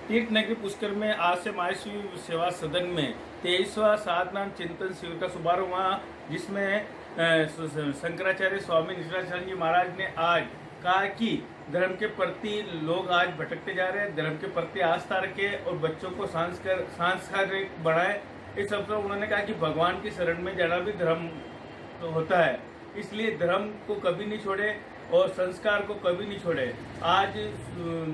तीर्थनगरी पुष्कर में आज से महाशिव सेवा सदन में 23वां साधनाम चिंतन शिविर का शुभारंभ हुआ, जिसमें शंकराचार्य स्वामी नित्यानंद जी महाराज ने आज कहा कि धर्म के प्रति लोग आज भटकते जा रहे हैं, धर्म के प्रति आस्था रखें और बच्चों को सांस्कृतिक बढ़ाएं। इस अवसर पर उन्होंने कहा कि भगवान की शरण में जाना भी धर्म होता है, इसलिए धर्म को कभी नहीं छोड़े और संस्कार को कभी नहीं छोड़े। आज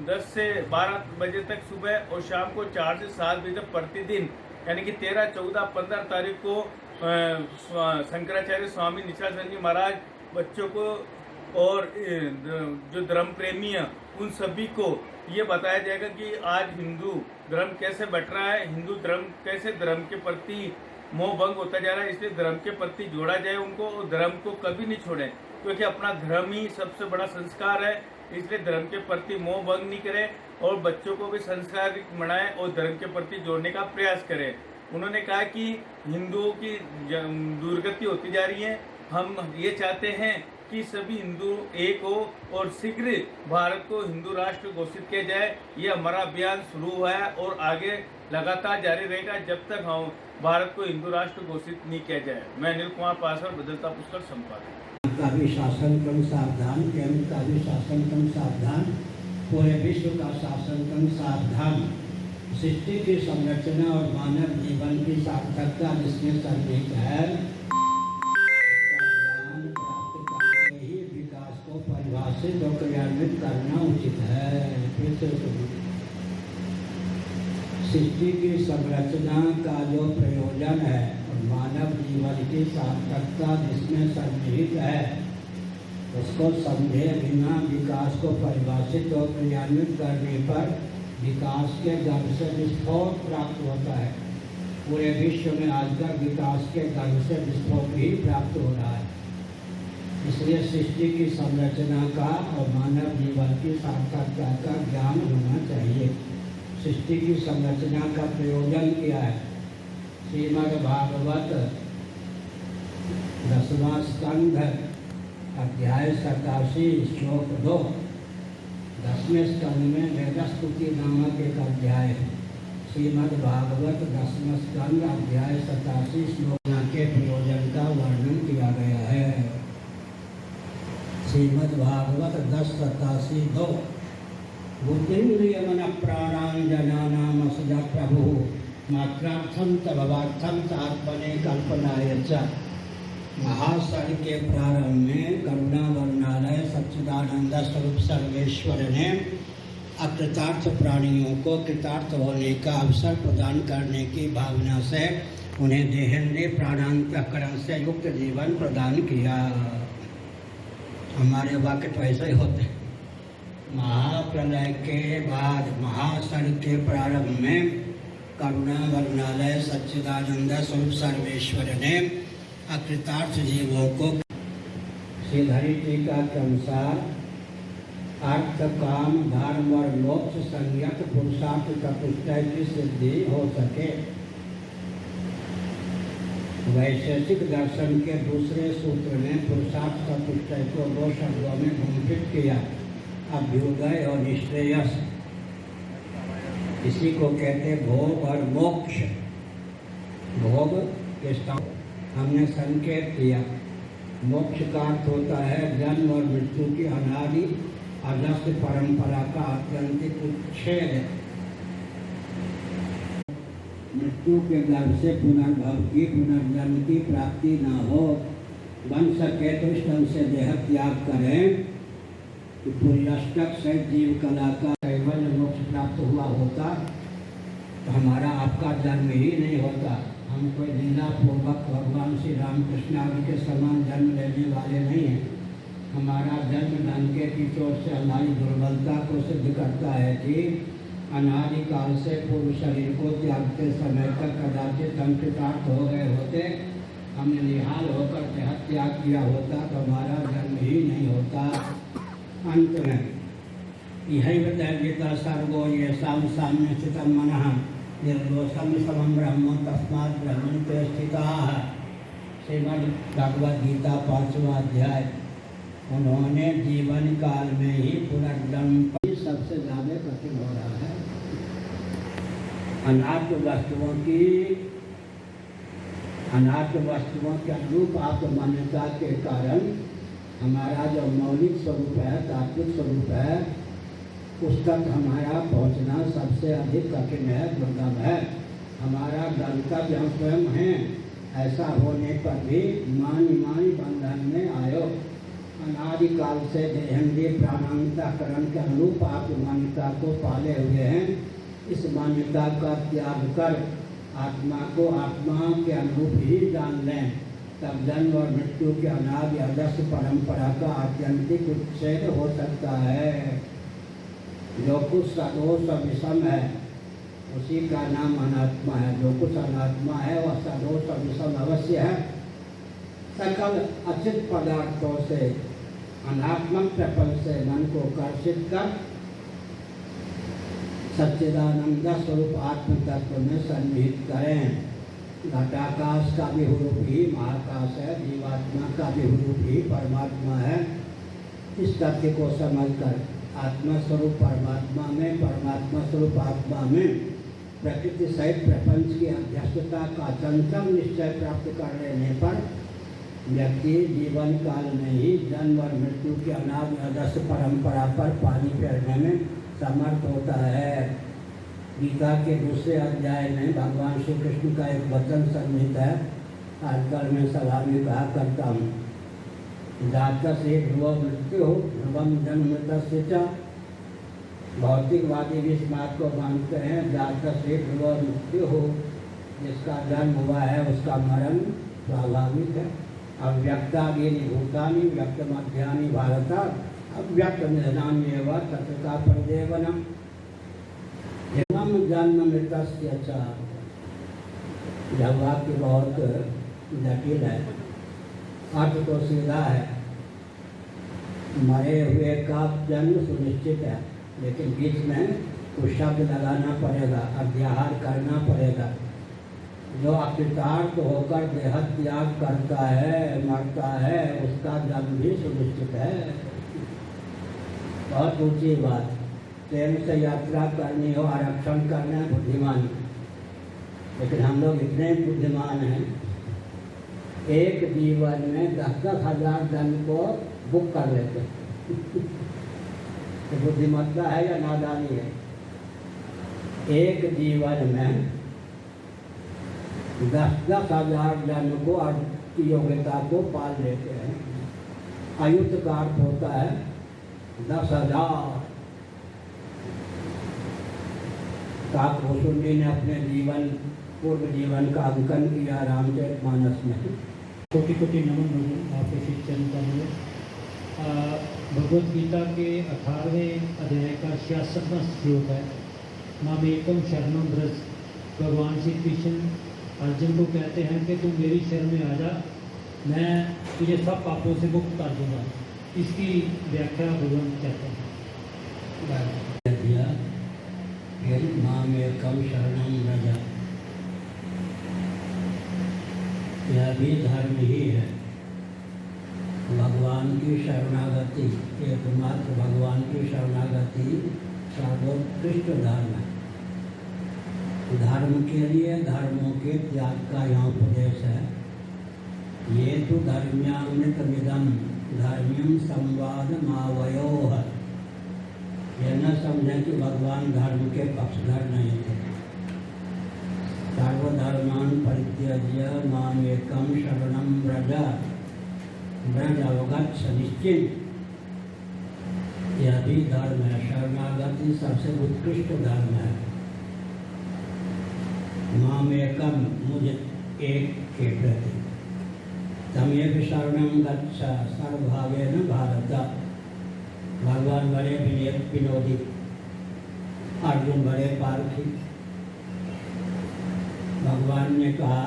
10 से 12 बजे तक सुबह और शाम को 4 से 7 बजे तक प्रतिदिन, यानी कि 13, 14, 15 तारीख को शंकराचार्य स्वामी नित्यानंद जी महाराज बच्चों को और जो धर्म प्रेमी हैं उन सभी को ये बताया जाएगा कि आज हिंदू धर्म कैसे बट रहा है, हिंदू धर्म कैसे धर्म के प्रति मोह भंग होता जा रहा है। इसलिए धर्म के प्रति जोड़ा जाए उनको और धर्म को कभी नहीं छोड़े, क्योंकि अपना धर्म ही सबसे बड़ा संस्कार है। इसलिए धर्म के प्रति मोह भंग नहीं करें और बच्चों को भी संस्कारिक बनाएं और धर्म के प्रति जोड़ने का प्रयास करें। उन्होंने कहा कि हिंदुओं की दुर्गति होती जा रही है, हम ये चाहते हैं कि सभी हिंदू एक हो और शीघ्र भारत को हिंदू राष्ट्र घोषित किया जाए। ये हमारा अभियान शुरू हुआ है और आगे लगातार जारी रहेगा जब तक हम भारत को हिंदू राष्ट्र घोषित नहीं किया जाए। मैं अनिल कुमार पासवान, बदलता पुष्कर संपादक। का भी शासन क्रम सावधान, केंद्र का भी शासन क्रम सावधान, पूरे विश्व का शासन क्रम सावधान। सृष्टि की संरचना और मानव जीवन की सार्थकता जिसमें सर्विक है, ज्ञान प्राप्त करके ही विकास को परिभाषित और क्रियान्वित करना उचित है। फिर से सृष्टि की संरचना का जो प्रयोजन है और मानव जीवन की सार्थकता जिसमें सन्निहित है, उसको समझे बिना विकास को परिभाषित और क्रियान्वित करने पर विकास के गर्भ से विस्फोट प्राप्त होता है। पूरे विश्व में आजकल विकास के गर्भ से विस्फोट ही प्राप्त हो रहा है। इसलिए सृष्टि की संरचना का और मानव जीवन की सार्थकता का ज्ञान होना चाहिए। सृष्टि की संरचना का प्रयोजन क्या है? श्रीमद् भागवत 10वां स्कंध अध्याय 87 श्लोक 2। 10वें स्कंध में वेदस्तुति नामक एक अध्याय है। श्रीमद् भागवत 10वां स्कंध अध्याय 87 श्लोक के प्रयोजन का वर्णन किया गया है। श्रीमद् भागवत 10:87-2। बुद्धिन्द्रिय मन प्राणांजनानाम सदा प्रभु मात्रार्थम च भवार्थम च आत्मने कल्पनाय च। महासर के प्रारंभ में करुणा वर्णालय सच्चिदानंद स्वरूप सर्वेश्वर ने अकृतार्थ प्राणियों को कृतार्थ होने का अवसर प्रदान करने की भावना से उन्हें देहेंद्रिय प्राणांतकरण से युक्त जीवन प्रदान किया। हमारे वाक्य तो ऐसे ही होते हैं। महाप्रलय के बाद महासर के प्रारंभ में करुणा वर्णालय सच्चिदानंद स्वरूप सर्वेश्वर ने अकृतार्थ जीवों को श्रीधरी टीका के अनुसार अर्थ, काम, धर्म और मोक्ष संयत पुरुषार्थ चतुष्टय की सिद्धि हो सके। वैशेषिक दर्शन के दूसरे सूत्र ने पुरुषार्थ चतुष्टय को 2 शब्दों में भूमित किया, अभ्युदय और निश्रेयस। इसी को कहते भोग और मोक्ष। भोग के हमने संकेत किया। मोक्ष का अर्थ होता है जन्म और मृत्यु की अनादि अनस्त परंपरा का आत्यंतिक उच्छेद। मृत्यु के गर्भ से पुनर्भव की पुनर्जन्म की प्राप्ति न हो, बन सके तो इस ढंग से देह त्याग करें कि पूरी अष्टक से जीव कला का कैवल्य मोक्ष प्राप्त हुआ होता तो हमारा आपका जन्म ही नहीं होता। हम कोई लीला पूर्वक भगवान श्री रामकृष्ण आदि के समान जन्म लेने वाले नहीं हैं। हमारा जन्म डंके की चोट से हमारी दुर्बलता को सिद्ध करता है कि अनादिकाल से पूर्व शरीर को त्यागते समय तक कदाचित हम कृतार्थ हो गए होते, हमने निहाल होकर देह त्याग किया होता तो हमारा जन्म ही नहीं होता। अंत में यही गीता सर्वो ये साम साम्य स्थितम मनः निर्दोषम समम ब्रह्म तस्मात् ब्रह्मणि ते स्थिताः। श्रीमद् भगवद गीता 5वां अध्याय। उन्होंने जीवन काल में ही पुनर्जन्म सबसे ज़्यादा कठिन हो रहा है। अनात्म वस्तुओं के अनुरूप आत्ममान्यता के कारण हमारा जो मौलिक स्वरूप है, तात्विक स्वरूप है, उस तक हमारा पहुंचना सबसे अधिक कठिन है, दुर्गम है। हमारा गंतव्य हम स्वयं हैं। ऐसा होने पर भी मानी बंधन में आयो अनादिकाल से देहेंद्रिय प्राणांतकरण के अनुरूप आत्ममान्यता को पाले हुए हैं। इस मान्यता का त्याग कर आत्मा को आत्मा के अनुरूप ही जान लें, तब जन्म और मृत्यु के अनादि आदर्श परंपरा का आत्यंतिक उच्छेद हो सकता है। जो कुछ सदोष और विषम है उसी का नाम अनात्मा है। जो कुछ अनात्मा है वह सदोष और विषम अवश्य है। सकल अचित पदार्थों से अनात्मक प्रपंच से मन को कर्षित कर सच्चिदानंद स्वरूप आत्म तत्व में सन्निहित करें। घटाकाश का भी रूप ही महाकाश है, जीवात्मा का भी रूप ही परमात्मा है। इस तथ्य को समझकर आत्मा स्वरूप परमात्मा में, परमात्मा स्वरूप आत्मा में प्रकृति सहित प्रपंच की अध्यक्षता का चंचल निश्चय प्राप्त कर लेने पर व्यक्ति जीवन काल में ही जन्म और मृत्यु की अनादि आदर्श परंपरा पर पानी फेरने में समर्थ होता है। गीता के दूसरे अध्याय में भगवान श्री कृष्ण का एक वचन सन्निहित है। आजकल मैं सभा में कहा करता हूँ, जातः से ध्रुव मृत्यु हो ध्रुवम जन्म मृतस्य च। भौतिकवादी भी इस बात को मानते हैं, जातः से ध्रुव मृत्यु हो, जिसका जन्म हुआ है उसका मरण स्वाभाविक है। अव्यक्तानि भूतानि व्यक्त मध्यानि भारत अव्यक्त निधनानि एव तत्का परिदेवनम। एवं जन्म मृतस्य च। यह वाक्य बहुत जटिल है, अर्थ तो सीधा है, मरे हुए का जन्म सुनिश्चित है, लेकिन बीच में कुछ शब्द लगाना पड़ेगा, अध्याहार करना पड़ेगा। जो अकृतार्थ होकर देह त्याग करता है, मरता है, उसका जन्म भी सुनिश्चित है। बहुत ऊंची बात। ट्रेन से यात्रा करनी हो, आरक्षण करना है बुद्धिमानी, लेकिन हम लोग इतने बुद्धिमान हैं, एक जीवन में 10-10 हजार जन को बुक कर लेते हैं। तो बुद्धिमत्ता है या नादानी है? एक जीवन में 10-10 हजार जन को की योग्यता को पाल लेते हैं। आयुक्त का अर्थ होता है 10,000। काकभूषुंडी ने अपने जीवन पूर्व जीवन का अंकन किया रामचरितमानस में। कोटि कोटि नमन भगवान आपके शिक्षण का लिए। भगवद गीता के 18वें अध्याय का 66वां श्लोक है, मामेकम शरणम व्रज। भगवान श्री कृष्ण अर्जुन को कहते हैं कि तुम मेरी शरण में आ जा, मैं तुझे सब पापों से मुक्त कर दूंगा। इसकी व्याख्या भगवान कहते हैं। मामेकम शरणम व्रज, यह भी धर्म ही है। भगवान की शरणागति, एकमात्र भगवान की शरणागति सर्वोत्कृष्ट धर्म है। धर्म के लिए धर्मों के त्याग का यहाँ उपदेश है। ये तो धर्म्यामृतमिदं धर्म्यम संवाद मावयोः। यह न समझें कि भगवान धर्म के पक्षधर नहीं थे। सर्वधर्मान् परित्यज्य मामेकं शरणं व्रज, व्रज अवगच्छ निश्चित। यह भी धर्म है। शरणागति सबसे उत्कृष्ट धर्म है। मामेकम, मुझे एक के प्रति, तमेव शरणं गच्छ सर्वभावेन भारत। भगवान बड़े विनोदी, अर्जुन बड़े पारखी। भगवान ने कहा,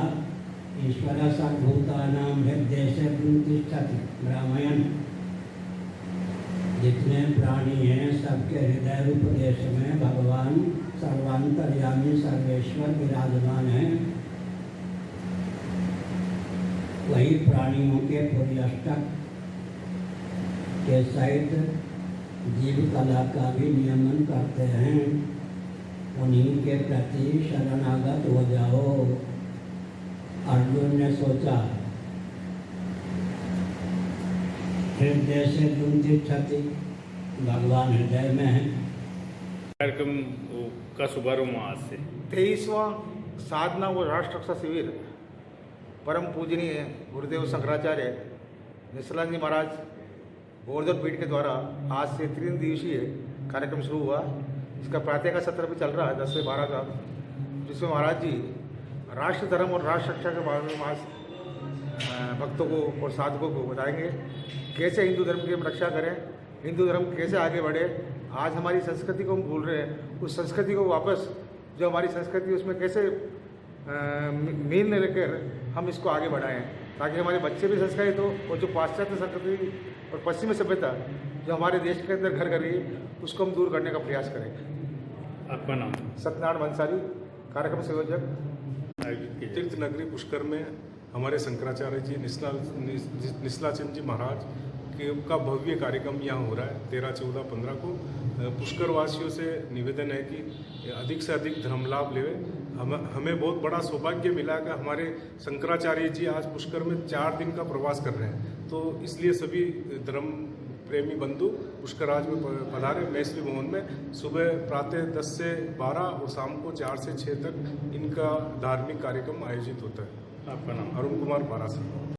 ईश्वर सर्वभूतानां हृदयेषु तिष्ठति। रामायण, जितने प्राणी हैं सबके हृदय रूप देश में भगवान सर्वांतर्यामी सर्वेश्वर विराजमान है। वही प्राणियों के पुर्यष्टक के सहित जीव कला का भी नियमन करते हैं। उन्हीं के प्रति शरणागत हो जाओ। अर्जुन ने सोचा, हृदय से दुंदी छति, भगवान हृदय में है। कार्यक्रम का शुभारंभ आज से 23वां साधना व राष्ट्र रक्षा शिविर परम पूजनीय गुरुदेव शंकराचार्य निश्चलानंद जी महाराज गोवर्धन पीठ के द्वारा आज से 3 दिवसीय कार्यक्रम शुरू हुआ। इसका प्रातः का सत्र भी चल रहा है 10 से 12 का, जिसमें महाराज जी राष्ट्र धर्म और राष्ट्र रक्षा के बारे में आज भक्तों को और साधकों को बताएंगे कैसे हिंदू धर्म की हम रक्षा करें, हिंदू धर्म कैसे आगे बढ़े। आज हमारी संस्कृति को हम भूल रहे हैं, उस संस्कृति को वापस, जो हमारी संस्कृति उसमें कैसे मीन लेकर हम इसको आगे बढ़ाएं, ताकि हमारे बच्चे भी संस्कारित हो और जो पाश्चात्य संस्कृति और पश्चिमी सभ्यता जो हमारे देश के अंदर घर कर रही है उसको हम दूर करने का प्रयास करें। आपका नाम? सत्यनारायण बंसाली, कार्यक्रम संयोजक। तीर्थ नगरी पुष्कर में हमारे शंकराचार्य जी निश्चलाचंद जी महाराज का भव्य कार्यक्रम यहाँ हो रहा है 13, 14, 15 को। पुष्कर वासियों से निवेदन है कि अधिक से अधिक धर्म लाभ लेवे। हमें बहुत बड़ा सौभाग्य मिला कि हमारे शंकराचार्य जी आज पुष्कर में 4 दिन का प्रवास कर रहे हैं, तो इसलिए सभी धर्म प्रेमी बंधु पुष्कराज में पधारे। मैसवी भवन में सुबह प्रातः 10 से 12 और शाम को 4 से 6 तक इनका धार्मिक कार्यक्रम आयोजित होता है। आपका नाम? अरुण कुमार पारासी।